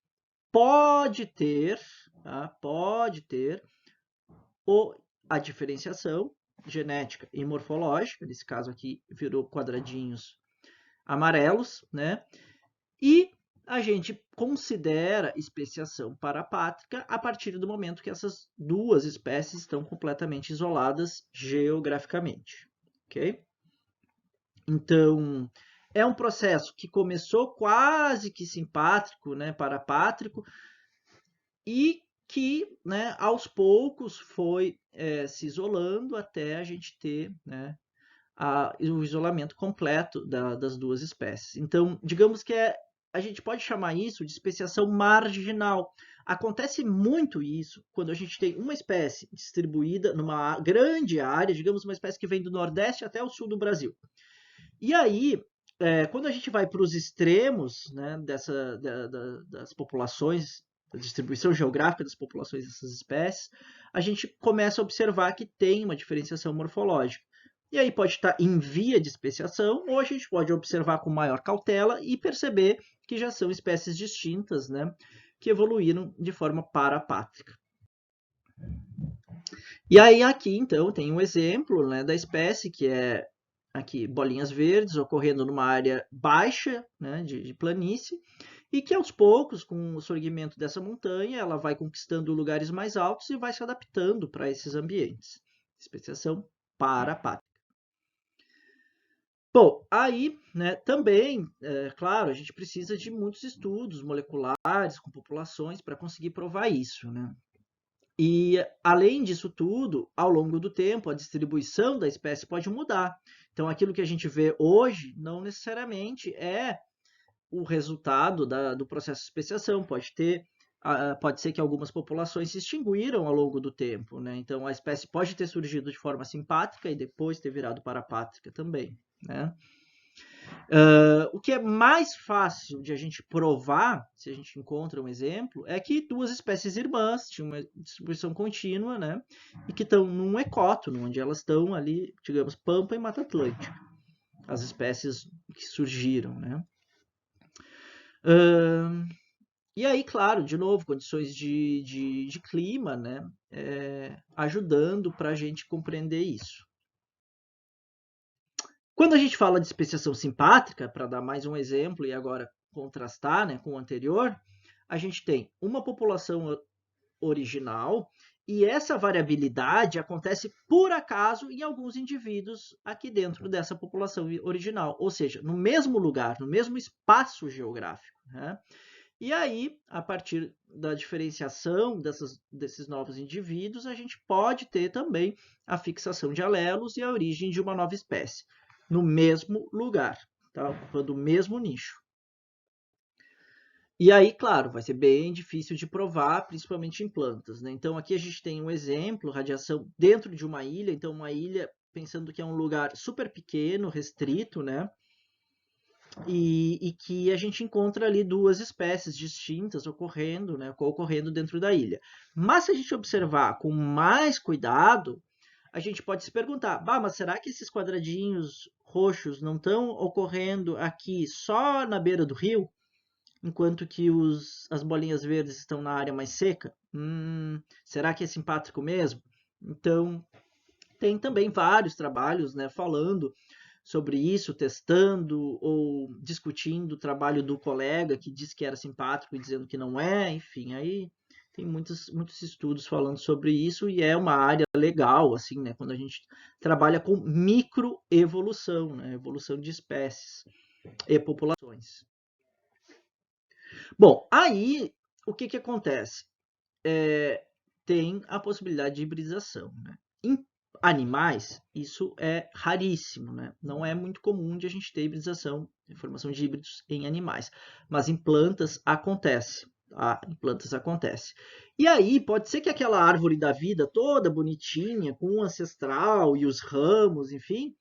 pode ter, tá, a diferenciação genética e morfológica, nesse caso aqui virou quadradinhos amarelos, né? E a gente considera especiação parapátrica a partir do momento que essas duas espécies estão completamente isoladas geograficamente, ok? Então, é um processo que começou quase que simpátrico, né, parapátrico, e que, né, aos poucos foi se isolando até a gente ter, né, o isolamento completo das duas espécies. Então, digamos que a gente pode chamar isso de especiação marginal. Acontece muito isso quando a gente tem uma espécie distribuída numa grande área, digamos uma espécie que vem do Nordeste até o sul do Brasil. E aí, quando a gente vai para os extremos, né, das populações, da distribuição geográfica das populações dessas espécies, a gente começa a observar que tem uma diferenciação morfológica. E aí pode estar em via de especiação, ou a gente pode observar com maior cautela e perceber que já são espécies distintas, né, que evoluíram de forma parapátrica. E aí aqui, então, tem um exemplo, né, da espécie que é aqui bolinhas verdes ocorrendo numa área baixa, né, de planície, e que aos poucos, com o surgimento dessa montanha, ela vai conquistando lugares mais altos e vai se adaptando para esses ambientes. Especiação parapátrica. Bom, aí, né, também, claro, a gente precisa de muitos estudos moleculares com populações para conseguir provar isso, né? E, além disso tudo, ao longo do tempo, a distribuição da espécie pode mudar. Então, aquilo que a gente vê hoje não necessariamente é o resultado do processo de especiação. Pode ser que algumas populações se extinguiram ao longo do tempo, né? Então, a espécie pode ter surgido de forma simpátrica e depois ter virado parapátrica também, né? O que é mais fácil de a gente provar, se a gente encontra um exemplo, é que duas espécies irmãs tinham uma distribuição contínua, né? E que estão num ecótono, onde elas estão ali, digamos, Pampa e Mata Atlântica. As espécies que surgiram, né? E aí, claro, de novo, condições de clima, né? Ajudando para a gente compreender isso. Quando a gente fala de especiação simpátrica, para dar mais um exemplo e agora contrastar, né, com o anterior, a gente tem uma população original e essa variabilidade acontece por acaso em alguns indivíduos aqui dentro dessa população original, ou seja, no mesmo lugar, no mesmo espaço geográfico, né? E aí, a partir da diferenciação desses novos indivíduos, a gente pode ter também a fixação de alelos e a origem de uma nova espécie, no mesmo lugar, tá? Ocupando o mesmo nicho. E aí, claro, vai ser bem difícil de provar, principalmente em plantas, né? Então, aqui a gente tem um exemplo, radiação dentro de uma ilha. Então, uma ilha, pensando que é um lugar super pequeno, restrito, né? E que a gente encontra ali duas espécies distintas ocorrendo, né? Ocorrendo dentro da ilha. Mas se a gente observar com mais cuidado, a gente pode se perguntar, bah, mas será que esses quadradinhos roxos não estão ocorrendo aqui só na beira do rio? Enquanto que as bolinhas verdes estão na área mais seca? Será que é simpátrico mesmo? Então, tem também vários trabalhos, né, falando sobre isso, testando ou discutindo o trabalho do colega que disse que era simpático e dizendo que não é, enfim, aí tem muitos estudos falando sobre isso e é uma área legal, assim, né, quando a gente trabalha com microevolução, né, evolução de espécies e populações. Bom, aí o que acontece? Tem a possibilidade de hibridização, né? Em animais, isso é raríssimo, né? Não é muito comum de a gente ter hibridização, formação de híbridos em animais, mas em plantas acontece, tá? Em plantas acontece. E aí pode ser que aquela árvore da vida toda bonitinha, com o ancestral e os ramos, enfim,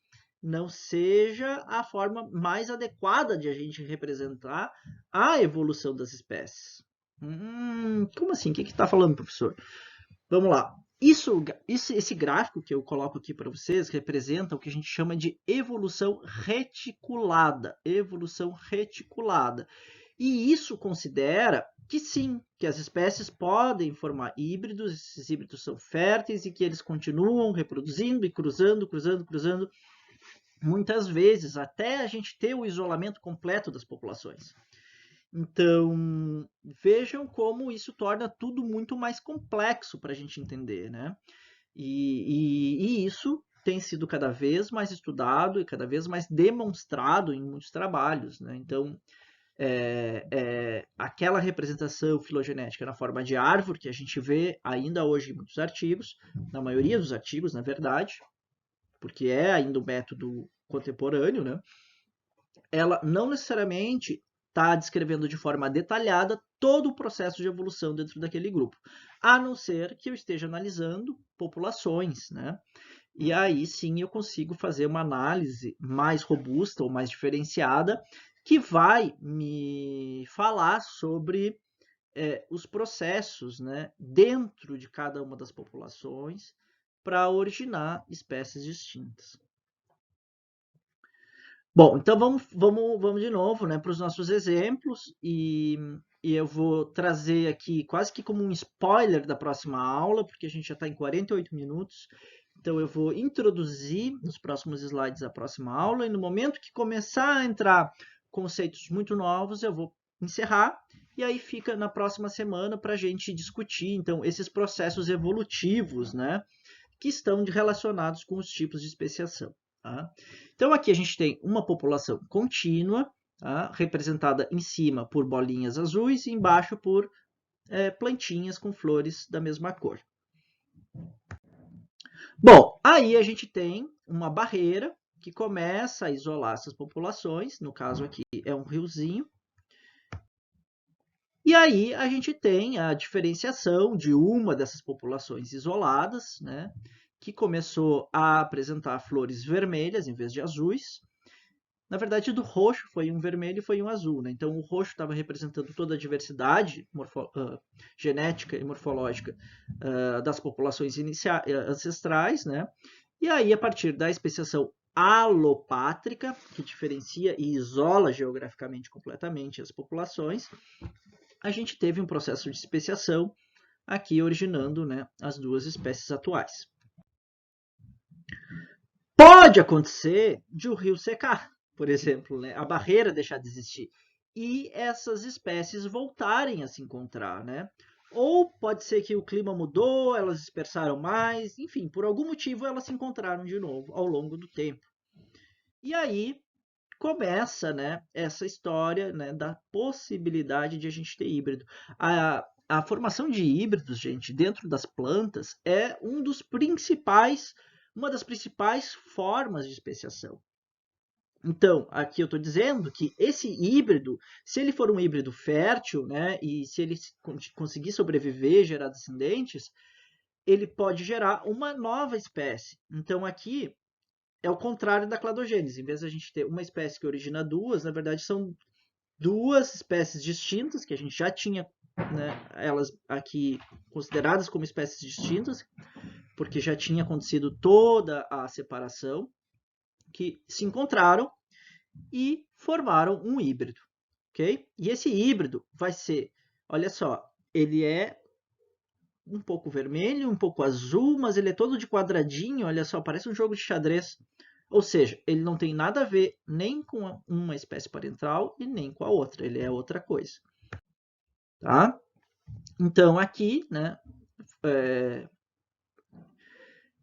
não seja a forma mais adequada de a gente representar a evolução das espécies. Como assim? O que está falando, professor? Vamos lá. Esse gráfico que eu coloco aqui para vocês representa o que a gente chama de evolução reticulada. Evolução reticulada. E isso considera que sim, que as espécies podem formar híbridos, esses híbridos são férteis e que eles continuam reproduzindo e cruzando, muitas vezes até a gente ter o isolamento completo das populações. Então, vejam como isso torna tudo muito mais complexo para a gente entender, né? E isso tem sido cada vez mais estudado e cada vez mais demonstrado em muitos trabalhos, né? Então, aquela representação filogenética na forma de árvore que a gente vê ainda hoje em muitos artigos, na maioria dos artigos, na verdade, porque é ainda um método contemporâneo, né? Ela não necessariamente está descrevendo de forma detalhada todo o processo de evolução dentro daquele grupo, a não ser que eu esteja analisando populações, né? E aí sim eu consigo fazer uma análise mais robusta ou mais diferenciada que vai me falar sobre os processos, né, dentro de cada uma das populações para originar espécies distintas. Bom, então vamos de novo, né, para os nossos exemplos e eu vou trazer aqui quase que como um spoiler da próxima aula, porque a gente já está em 48 minutos. Então eu vou introduzir nos próximos slides a próxima aula e no momento que começar a entrar conceitos muito novos, eu vou encerrar e aí fica na próxima semana para a gente discutir então esses processos evolutivos, né, que estão relacionados com os tipos de especiação. Tá? Então, aqui a gente tem uma população contínua, tá? Representada em cima por bolinhas azuis e embaixo por plantinhas com flores da mesma cor. Bom, aí a gente tem uma barreira que começa a isolar essas populações, no caso aqui é um riozinho, e aí a gente tem a diferenciação de uma dessas populações isoladas, né, que começou a apresentar flores vermelhas em vez de azuis. Na verdade, do roxo foi um vermelho e foi um azul, né? Então, o roxo estava representando toda a diversidade genética e morfológica das populações ancestrais, né? E aí, a partir da especiação alopátrica, que diferencia e isola geograficamente completamente as populações, a gente teve um processo de especiação aqui originando, né, as duas espécies atuais. Pode acontecer de o rio secar, por exemplo, né? A barreira deixar de existir e essas espécies voltarem a se encontrar, né? Ou pode ser que o clima mudou, elas dispersaram mais, enfim, por algum motivo elas se encontraram de novo ao longo do tempo. E aí começa, né, essa história, né, da possibilidade de a gente ter híbrido. A formação de híbridos, gente, dentro das plantas é uma das principais formas de especiação. Então, aqui eu estou dizendo que esse híbrido, se ele for um híbrido fértil, né, e se ele conseguir sobreviver, gerar descendentes, ele pode gerar uma nova espécie. Então, aqui é o contrário da cladogênese. Em vez de a gente ter uma espécie que origina duas, na verdade são duas espécies distintas, que a gente já tinha, né, elas aqui consideradas como espécies distintas, porque já tinha acontecido toda a separação, que se encontraram e formaram um híbrido, ok? E esse híbrido vai ser, olha só, ele é um pouco vermelho, um pouco azul, mas ele é todo de quadradinho, olha só, parece um jogo de xadrez. Ou seja, ele não tem nada a ver nem com uma espécie parental e nem com a outra, ele é outra coisa. Tá? Então, aqui, né,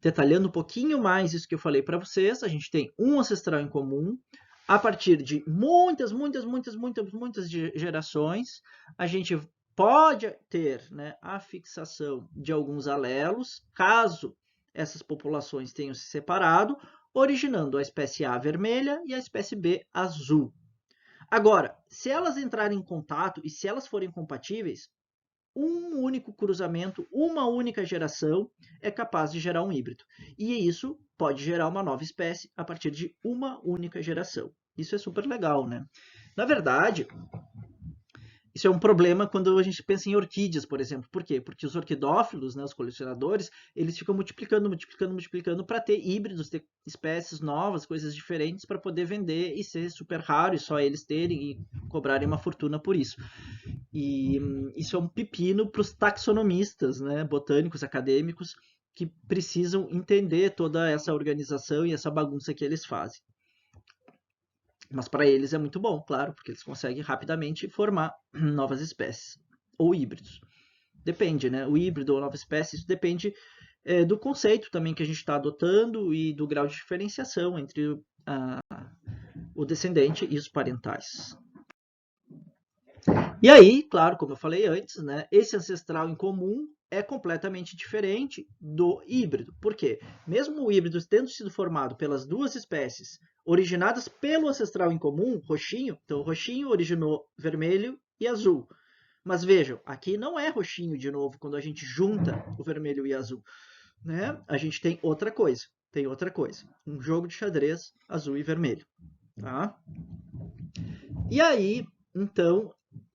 detalhando um pouquinho mais isso que eu falei para vocês, a gente tem um ancestral em comum, a partir de muitas gerações, a gente pode ter, né, a fixação de alguns alelos, caso essas populações tenham se separado, originando a espécie A vermelha e a espécie B azul. Agora, se elas entrarem em contato e se elas forem compatíveis, um único cruzamento, uma única geração é capaz de gerar um híbrido. E isso pode gerar uma nova espécie a partir de uma única geração. Isso é super legal, né? Na verdade, isso é um problema quando a gente pensa em orquídeas, por exemplo. Por quê? Porque os orquidófilos, né, os colecionadores, eles ficam multiplicando para ter híbridos, ter espécies novas, coisas diferentes para poder vender e ser super raro e só eles terem e cobrarem uma fortuna por isso. E isso é um pepino para os taxonomistas, né, botânicos, acadêmicos, que precisam entender toda essa organização e essa bagunça que eles fazem. Mas para eles é muito bom, claro, porque eles conseguem rapidamente formar novas espécies ou híbridos. Depende, né? O híbrido ou nova espécie, isso depende do conceito também que a gente está adotando e do grau de diferenciação entre o descendente e os parentais. E aí, claro, como eu falei antes, né, esse ancestral em comum é completamente diferente do híbrido. Por quê? Mesmo o híbrido tendo sido formado pelas duas espécies originadas pelo ancestral em comum, roxinho, então o roxinho originou vermelho e azul. Mas vejam, aqui não é roxinho de novo quando a gente junta o vermelho e azul, né? A gente tem outra coisa, um jogo de xadrez azul e vermelho, tá? E aí, então,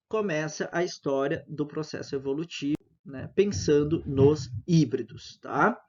começa a história do processo evolutivo, né, pensando nos híbridos, tá?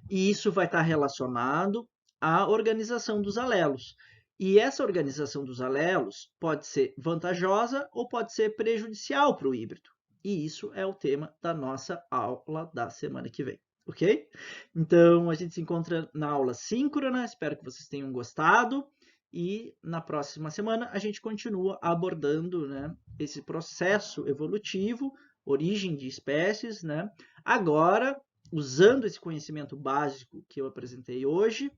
E isso vai estar relacionado à organização dos alelos. E essa organização dos alelos pode ser vantajosa ou pode ser prejudicial para o híbrido. E isso é o tema da nossa aula da semana que vem, ok? Então, a gente se encontra na aula síncrona, espero que vocês tenham gostado. E na próxima semana a gente continua abordando, né, esse processo evolutivo, origem de espécies, né? Agora, usando esse conhecimento básico que eu apresentei hoje,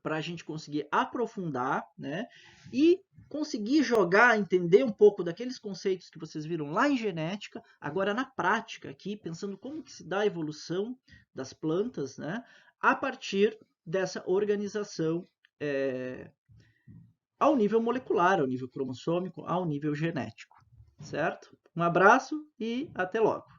para a gente conseguir aprofundar, né? E conseguir jogar, entender um pouco daqueles conceitos que vocês viram lá em genética, agora na prática aqui, pensando como que se dá a evolução das plantas, né? A partir dessa organização ao nível molecular, ao nível cromossômico, ao nível genético, certo? Um abraço e até logo!